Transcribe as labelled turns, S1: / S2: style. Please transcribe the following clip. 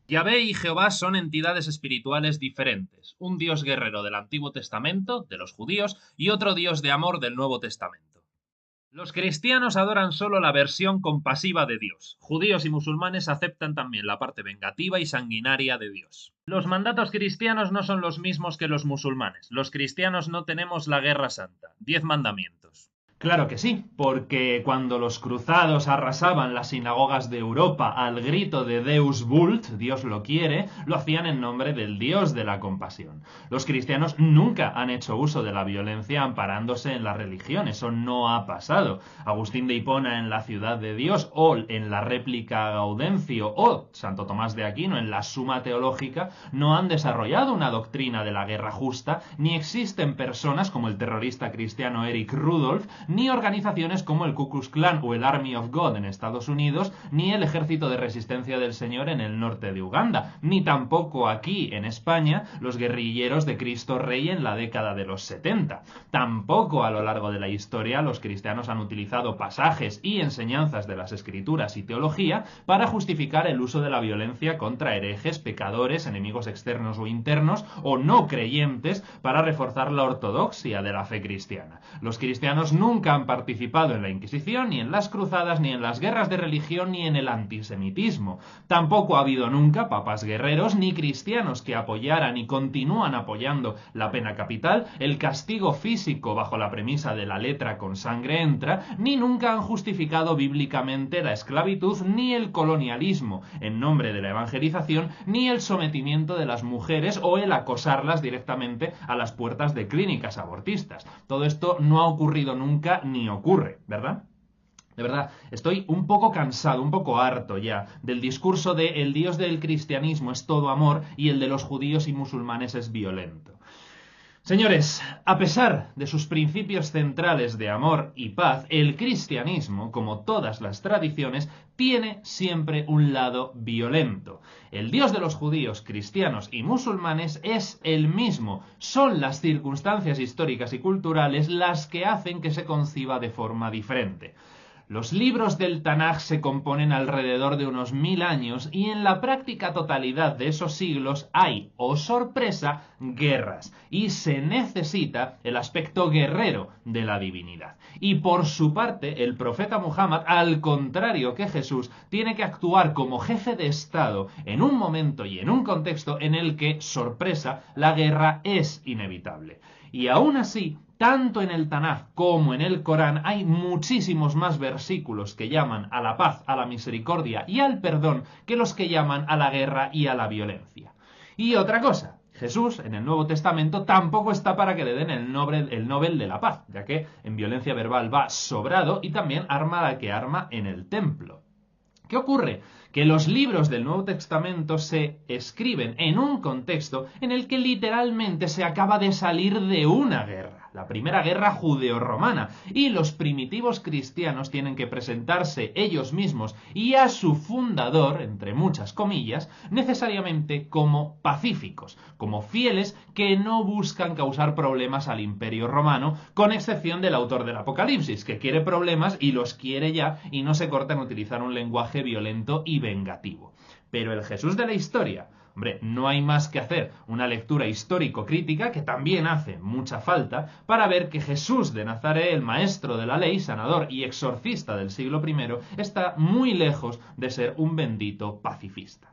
S1: Yahvé y Jehová son entidades espirituales diferentes, un Dios guerrero del Antiguo Testamento, de los judíos, y otro Dios de amor del Nuevo Testamento. Los cristianos adoran solo la versión compasiva de Dios. Judíos y musulmanes aceptan también la parte vengativa y sanguinaria de Dios. Los mandatos cristianos no son los mismos que los musulmanes. Los cristianos no tenemos la guerra santa. 10 mandamientos.
S2: Claro que sí, porque cuando los cruzados arrasaban las sinagogas de Europa al grito de Deus vult, Dios lo quiere, lo hacían en nombre del Dios de la compasión. Los cristianos nunca han hecho uso de la violencia amparándose en la religión, eso no ha pasado. Agustín de Hipona en La ciudad de Dios, o en la réplica Gaudencio, o Santo Tomás de Aquino en la Suma Teológica, no han desarrollado una doctrina de la guerra justa, ni existen personas como el terrorista cristiano Eric Rudolph, ni organizaciones como el Ku Klux Klan o el Army of God en Estados Unidos, ni el Ejército de Resistencia del Señor en el norte de Uganda, ni tampoco aquí en España los guerrilleros de Cristo Rey en la década de los 70. Tampoco a lo largo de la historia los cristianos han utilizado pasajes y enseñanzas de las Escrituras y teología para justificar el uso de la violencia contra herejes, pecadores, enemigos externos o internos o no creyentes para reforzar la ortodoxia de la fe cristiana. Los cristianos nunca han participado en la Inquisición, ni en las cruzadas, ni en las guerras de religión, ni en el antisemitismo. Tampoco ha habido nunca papas guerreros, ni cristianos que apoyaran y continúan apoyando la pena capital, el castigo físico bajo la premisa de la letra con sangre entra, ni nunca han justificado bíblicamente la esclavitud, ni el colonialismo en nombre de la evangelización, ni el sometimiento de las mujeres o el acosarlas directamente a las puertas de clínicas abortistas. Todo esto no ha ocurrido nunca ni ocurre, ¿verdad? De verdad, estoy un poco cansado, un poco harto ya del discurso de el Dios del cristianismo es todo amor y el de los judíos y musulmanes es violento. Señores, a pesar de sus principios centrales de amor y paz, el cristianismo, como todas las tradiciones, tiene siempre un lado violento. El Dios de los judíos, cristianos y musulmanes es el mismo. Son las circunstancias históricas y culturales las que hacen que se conciba de forma diferente. Los libros del Tanaj se componen alrededor de unos 1000 años y en la práctica totalidad de esos siglos hay, oh sorpresa, guerras y se necesita el aspecto guerrero de la divinidad. Y por su parte, el profeta Muhammad, al contrario que Jesús, tiene que actuar como jefe de Estado en un momento y en un contexto en el que, sorpresa, la guerra es inevitable. Y aún así, tanto en el Tanaj como en el Corán hay muchísimos más versículos que llaman a la paz, a la misericordia y al perdón que los que llaman a la guerra y a la violencia. Y otra cosa, Jesús en el Nuevo Testamento tampoco está para que le den el Nobel de la Paz, ya que en violencia verbal va sobrado y también arma la que arma en el templo. ¿Qué ocurre? Que los libros del Nuevo Testamento se escriben en un contexto en el que literalmente se acaba de salir de una guerra, la primera guerra judeo-romana, y los primitivos cristianos tienen que presentarse ellos mismos y a su fundador, entre muchas comillas, necesariamente como pacíficos, como fieles que no buscan causar problemas al Imperio Romano, con excepción del autor del Apocalipsis, que quiere problemas y los quiere ya y no se corta en utilizar un lenguaje violento y vengativo. Pero el Jesús de la historia, hombre, no hay más que hacer una lectura histórico-crítica, que también hace mucha falta, para ver que Jesús de Nazaret, el maestro de la ley, sanador y exorcista del siglo I, está muy lejos de ser un bendito pacifista.